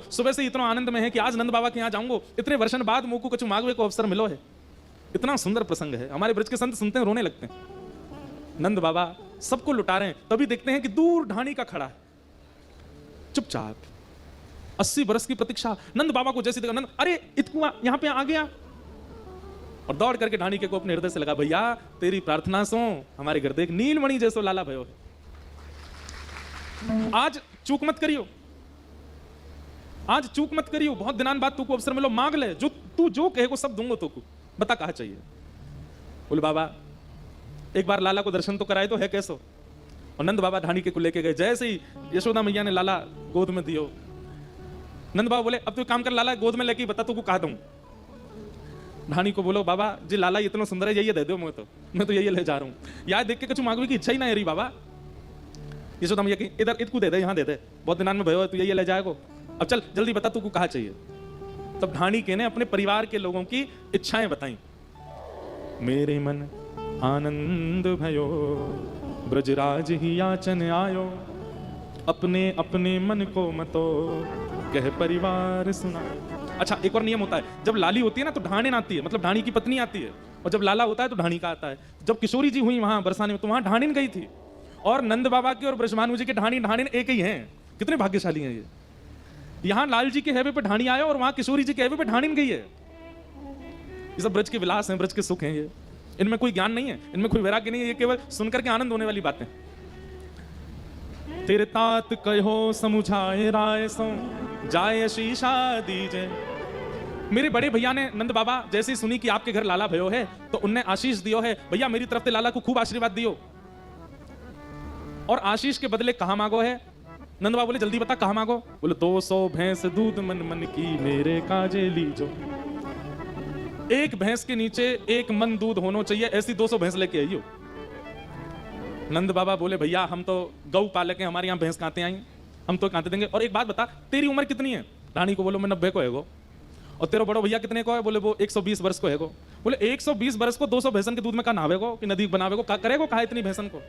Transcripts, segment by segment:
सुबह से इतना आनंद में है कि आज नंद बाबा के यहाँ जाऊंगा, इतने वर्षन बाद मुंह को कुछ मांगवे को अवसर मिलो है। इतना सुंदर प्रसंग है, हमारे ब्रज के संत सुनते हैं रोने लगते हैं। नंद बाबा सबको लुटा रहे हैं, तभी देखते हैं कि दूर ढाणी का खड़ा है चुपचाप, 80 बरस की प्रतीक्षा। नंद बाबा को जैसे देखा, नंद अरे इतकुआ यहाँ पे आ गया, और दौड़ करके ढाणी के को अपने हृदय से लगा, भैया तेरी प्रार्थना सो हमारे घर देख नीलमणि जैसो लाला भयो है, आज चूक मत करियो, आज चूक मत करियो, बहुत दिनान बाद तू को अवसर मिलो, मांग ले, जो तू जो कहे को सब दूंगा तो को, बता कहा चाहिए। बोले बाबा एक बार लाला को दर्शन तो कराए तो है कैसो। और नंद बाबा ढाणी के को लेके गए, जैसे ही यशोदा मैया ने लाला गोद में दियो, नंद बाबा बोले अब तू काम कर, लाला गोद में लेके बता तू को कहा दूं। ढाणी को बोलो बाबा जी लाला इतना सुंदर है, यही दे दो, मैं तो यही ले जा रहा हूं, यार देख के कुछ मांगने की इच्छा ही ना रही बाबा। यशोदा मैया की इधर इतकू दे दे, यहाँ दे दे, बहुत दिनान में भयो है, तू यही ले जाएगा, अब चल जल्दी बता तू को कहा चाहिए। तब ढाणी के ने अपने परिवार के लोगों की इच्छाएं बताई। मेरे मन आनंद भयो, ब्रजराज ही याचन आयो, अपने अपने मन को मतो कह परिवार सुना। अच्छा एक और नियम होता है, जब लाली होती है ना तो ढाणी आती है, मतलब ढाणी की पत्नी आती है, और जब लाला होता है तो ढाणी का आता है। जब किशोरी जी हुई वहां बरसाने में तो वहां ढाणिन गई थी, और नंद बाबा की और ब्रजभानु जी के ढाणिन एक ही हैं। कितने भाग्यशाली हैं ये। यहां लाल जी के हैवे पे ढाणी आया और वहां किशोरी जी के हैवे पे ढाणिन गई है। ये सब ब्रज के विलास हैं, ब्रज के सुख हैं, ये इनमें कोई ज्ञान नहीं है, इनमें कोई वैराग्य नहीं है, ये केवल सुनकर के आनंद होने वाली बातें। तेरे तात कहो समुझाए राय सो जाए शीशा दीजे। मेरे बड़े भैया ने नंद बाबा जैसे ही सुनी कि आपके घर लाला भयो है तो उनने आशीष दियो है, भैया मेरी तरफ से लाला को खूब आशीर्वाद दियो। और आशीष के बदले कहां मांगो है? नंद बाबा बोले जल्दी बता कहां मांगो। बोले 200 भैंस दूध मन मन की मेरे काजे लीजो। एक भैंस के नीचे एक मन दूध होना चाहिए, ऐसी 200 भैंस लेके आइयो। नंद बाबा बोले भैया हम तो गौ पालक हैं, हमारे यहाँ भैंस कांते आई, हम तो कांते देंगे। और एक बात बता तेरी उम्र कितनी है? ढाणी को बोलो मैं 90 को है गो। और तेरा बड़ो भैया कितने को है? बोले वो 120 वर्ष को है गो। बोले 120 वर्ष को 200 भैंसन के दूध में का नहावे गो कि नदी बनावे गो, का करेगो कहा इतनी भैंसन को?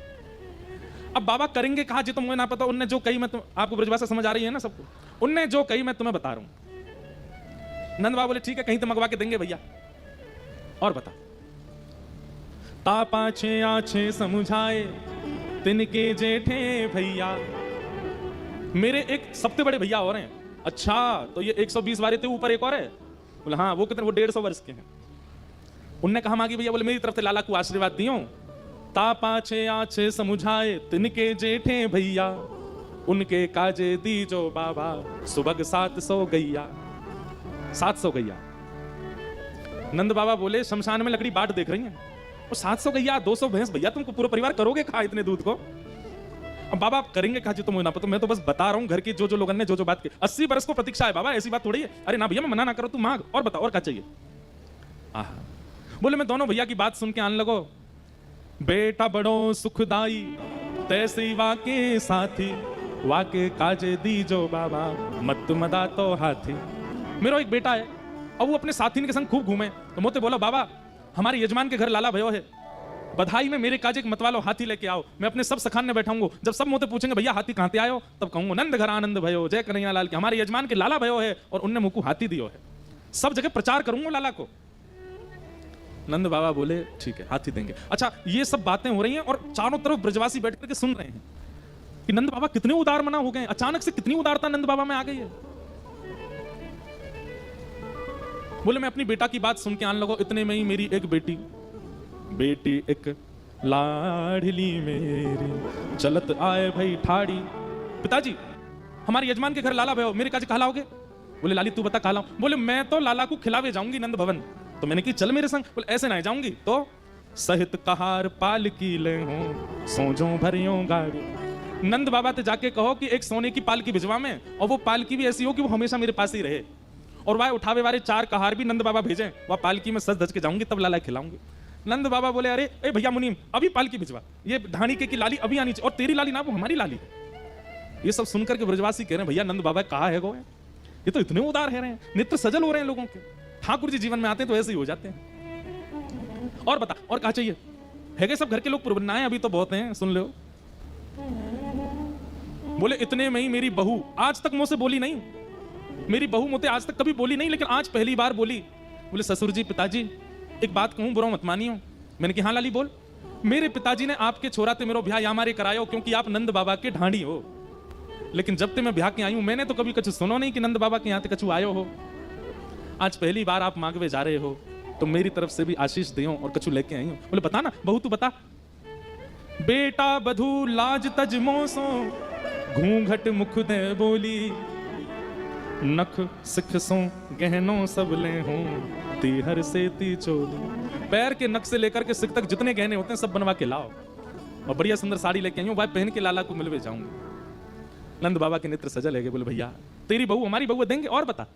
अब बाबा करेंगे कहा जी, तो मुझे ना पता, उनने जो कही मैं आपको ब्रजभाषा समझ आ रही है ना सबको, उनने जो कही मैं तुम्हें बता रहा हूं। नंद बाबा बोले ठीक है कहीं तो मंगवा के देंगे भैया। और बता। ता पाछे आछे समुझाए तिनके जेठे भैया। मेरे एक सबसे बड़े भैया और हैं। अच्छा तो ये 120 वाले थे, ऊपर एक और है? बोले हाँ वो कितने, वो 150 वर्ष के हैं। उनने कहा मांगी भैया? बोले मेरी तरफ से लाला को आशीर्वाद दियो। ता पाछे आछे समुझाए तिनके जेठे भैया, उनके काजे दीजो बाबा सुबह 700 गैया। 700 गैया। नंद बाबा बोले शमशान में लकड़ी बाट देख रही हैं, वो 700 गैया 200 भैंस, भैया तुमको पूरा परिवार करोगे कहा इतने दूध को? अब बाबा करेंगे कहा जी तो मुझे ना पता, मैं तो बस बता रहा हूं घर की जो जो लोगों ने जो जो बात की। 80 बरस को प्रतीक्षा है बाबा, ऐसी बात थोड़ी है। अरे ना भैया मैं मना ना करो, तू मांग और बता और क्या चाहिए। बोले मैं दोनों भैया की बात सुन के आने लगो। बेटा बड़ो सुखदाई तैसी वाके साथी, वाके काजे दीजो बाबा मत मदा तो हाथी। मेरा एक बेटा है और वो अपने साथी के संग खूब घूमे, तो मोते बोला बाबा हमारे यजमान के घर लाला भयो है, बधाई में मेरे काजे के मतवालो हाथी लेके आओ, मैं अपने सब सखान में बैठाऊंगा। जब सब मोते पूछेंगे भैया हाथी कहां से आयो, तब कहूंगा नंद घर आनंद भयो जय कन्हैया लाल के, हमारे यजमान के लाला भयो है और उनने मुझको हाथी दियो है। सब जगह प्रचार करूंगा लाला को। नंद बाबा बोले ठीक है हाथी देंगे। अच्छा ये सब बातें हो रही हैं और चारों तरफ ब्रजवासी बैठ करके सुन रहे हैं कि नंद बाबा कितने उदार मना हो गए, अचानक से कितनी उदारता नंद बाबा में आ गई है। बोले मैं अपनी बेटा की बात सुन के आने लगो। इतने में ही मेरी एक बेटी एक लाडली मेरी चलत आए भाई ठाड़ी। पिताजी हमारे यजमान के घर लाला भयो, मेरे काजी कहा लाओगे? बोले लाली तू बता कहा लाऊं? बोले मैं तो लाला को खिलावे जाऊंगी नंद भवन। तो मैंने की चल मेरे संग। बोले ऐसे ना जाऊंगी तो सहित कहार पालकी ले हूं सोजो भरियो गाड़ी। नंद बाबा से जाके कहो कि एक सोने की पालकी भिजवा में, और वो पालकी भी ऐसी हो कि वो हमेशा मेरे पास ही रहे, और वह उठावे वाले 4 कहार भी नंद बाबा भेजें, वह पालकी में सज धज के जाऊंगी तब लाला खिलाऊंगी। नंद बाबा बोले अरे ए भैया मुनीम अभी पालकी भिजवा, ये ढाणी के की लाली अभी आनी चाहिए, और तेरी लाली ना वो हमारी लाली है। ये सब सुनकर के ब्रजवासी कह रहे हैं भैया नंद बाबा कहा है गो, ये तो इतने उदार है रहे हैं, नेत्र सजल हो रहे हैं लोगों के। ठाकुर जी जीवन में आते हैं तो ऐसे ही हो जाते हैं। और बता और क्या चाहिए? है सब घर के लोग पुरनाए अभी तो बहुत हैं, सुन लो। बोले इतने में ही मेरी बहू आज तक मुंह से बोली नहीं, मेरी बहू मुझे आज तक कभी बोली नहीं, लेकिन आज पहली बार बोली। बोले ससुर जी, पिताजी एक बात कहूं, बुरा मत मानियो। मैंने कहा हाँ लाली बोल। मेरे पिताजी ने आपके छोरा ते मेरो ब्याह यामारे करायो क्योंकि आप नंद बाबा के ढांडी हो, लेकिन जब ते मैं ब्याह के आई हूं मैंने तो कभी कछु सुनो नहीं कि नंद बाबा के यहाँ ते कछु आयो हो। आज पहली बार आप मांगवे जा रहे हो तो मेरी तरफ से भी आशीष दियो और कछु लेके आई हूं। बोले बता ना बहू, तू बता। बेटा बधू लाज तज मोसो, घूंघट मुख दे बोली, नख सिख सो गहनों सब ले हूं, ती हर से ती चोली। पैर के नख से लेकर के सिख तक जितने गहने होते हैं सब बनवा के लाओ, और बढ़िया सुंदर साड़ी लेके आई हूं, भाई पहन के लाला को मिलवे जाऊंगी। नंद बाबा के नेत्र सजल है। बोले भैया तेरी बहू हमारी बहू देंगे, और बता।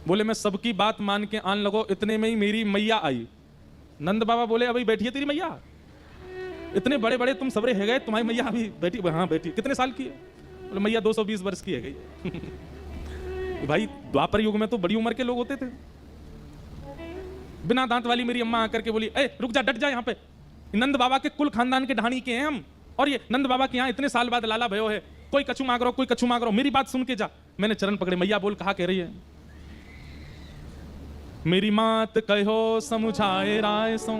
बोले मैं सबकी बात मान के आन लगो, इतने में ही मेरी मैया आई। नंद बाबा बोले अभी बैठी है तेरी मैया? इतने बड़े बड़े तुम सबरे है गए, तुम्हारी मैया अभी बैठी? हाँ बैठी। कितने साल की है? बोले मैया 220 वर्ष की है गई। भाई द्वापर युग में तो बड़ी उम्र के लोग होते थे। बिना दांत वाली मेरी अम्मा आकर के बोली, ए रुक जा, डट जा, यहाँ पे नंद बाबा के कुल खानदान के ढाणी के हैं हम, और ये नंद बाबा के यहाँ इतने साल बाद लाला भयो है, कोई कछु मांग रहो, कोई कछु मांग रहो, मेरी बात सुन के जा। मैंने चरण पकड़े, मैया बोल कहा कह रही है? मेरी मात कहो समुझाए राय सो,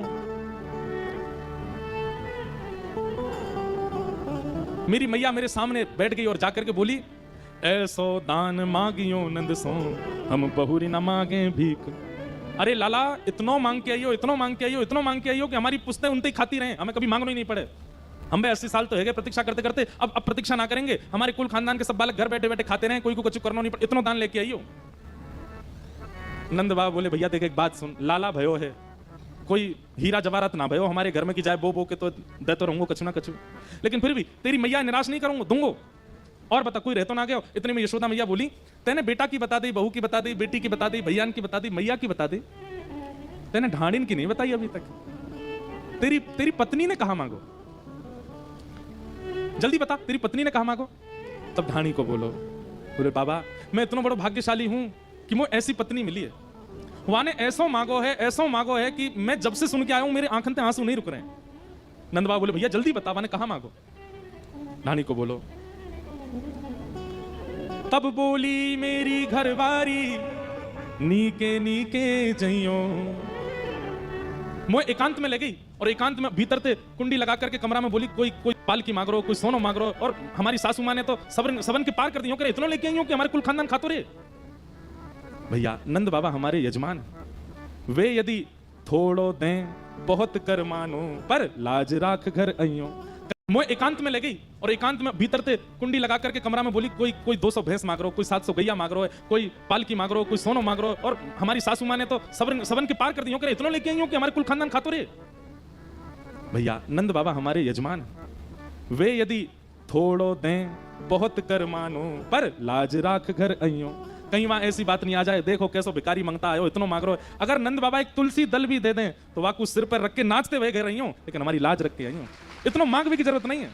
मेरी मैया मेरे सामने बैठ गई और जाकर के बोली, ऐसो दान मांगियो नंद सो, हम बहुरी न मांगे भीख। अरे लाला इतनो मांग के आइयो, इतनो मांग के आइयो, इतनो मांग के आइयो कि हमारी पुश्तें उनते ही खाती रहे, हमें कभी मांगना ही नहीं पड़े। हम 80 साल तो है गए प्रतीक्षा करते करते, अब प्रतीक्षा ना करेंगे, हमारे कुल खानदान के सब बालक घर बैठे बैठे खाते रहे, कोई को कुछ करना नहीं पड़े, इतनो दान लेके आइयो। नंद बाबा बोले भैया देख एक बात सुन, लाला भयो है, कोई हीरा जवाहरात ना भयो हमारे घर में की जाए, बो बो के तो देते रहूंगा कछु ना कछु, लेकिन फिर भी तेरी मैया निराश नहीं करूंगा, दूंगो। और बता कोई रहतो ना गया? इतने में यशोदा मैया बोली, तेने बेटा की बता दी, बहू की बता दी, बेटी की बता दी, भैयान की बता दी, मैया की बता दी, तेने ढांडिन की नहीं बताई अभी तक। तेरी पत्नी ने कहा मांगो, जल्दी बता, तेरी पत्नी ने कहा मांगो। तब ढाणी को बोलो, बोले बाबा मैं इतना बड़ा भाग्यशाली हूं कि मुझे ऐसी पत्नी मिली है, वहां ने ऐसो मांगो है, ऐसो मांगो है कि मैं जब से सुन के आया हूं मेरे आंखन से आंसू नहीं रुक रहे हैं। नंद बाबा बोले भैया जल्दी बता, वहां ने कहा मांगो। ढाणी को बोलो, तब बोली मेरी घरवारी, नीके नीके जइयो। मैं एकांत में ले गई और एकांत में भीतर से कुंडी लगा करके कमरा में बोली, कोई पालकी मांग रहो, कोई सोनो मांग रहो, और हमारी सासू मां ने तो सबन के पार कर दी, इतना लेके आई हो कि हमारे कुल खानदान खातो रे। भैया नंद बाबा हमारे यजमान, वे यदि थोड़ो दें बहुत कर मानो, पर लाज राख घर आइयो। मैं एकांत में ले गई और एकांत में भीतर से कुंडी लगा करके कमरा में बोली, कोई 200 भैंस मांग रहो, कोई 700 गैया मांग रहो है, कोई पालकी मांग रहो, कोई सोनो मांग रहो, और हमारी सासू मां ने तो सबन के पार कर दी, इतना लेके आई हो कि हमारे कुल खानदान खातो रे। भैया नंद बाबा हमारे यजमान, वे यदि थोड़ो दें बहुत कर मानो, पर लाज राख घर आइयो। कहीं वहां ऐसी बात नहीं आ जाए, देखो कैसो भिखारी मांगता आयो, इतना मांग रहो। अगर नंद बाबा एक तुलसी दल भी दे दें तो वाकू सिर पर रख के नाचते हुए गए रही हूं, लेकिन हमारी लाज रख के आई हूं, इतना मांगने की जरूरत नहीं है।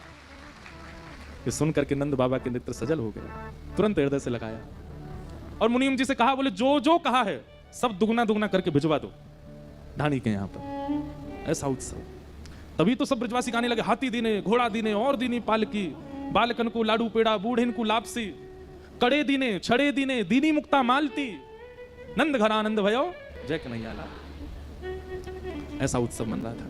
ये सुन करके नंद बाबा के नेत्र सजल हो गए, तुरंत हृदय से लगाया और मुनीम जी से कहा, बोले जो जो कहा है सब दुगना दुगना करके भिजवा दो ढाणी के यहाँ पर। ऐसा उत्सव, तभी तो सब ब्रजवासी गाने लगे, हाथी दीने, घोड़ा दीने, और दीनी पालकी, बालकन को लाडू पेड़ा, बूढ़िन को लापसी, कड़े दीने, छड़े दीने, दीनी मुक्ता मालती, नंद घर आनंद भयो जय कन्हैया लाल। ऐसा उत्सव मन रहा था।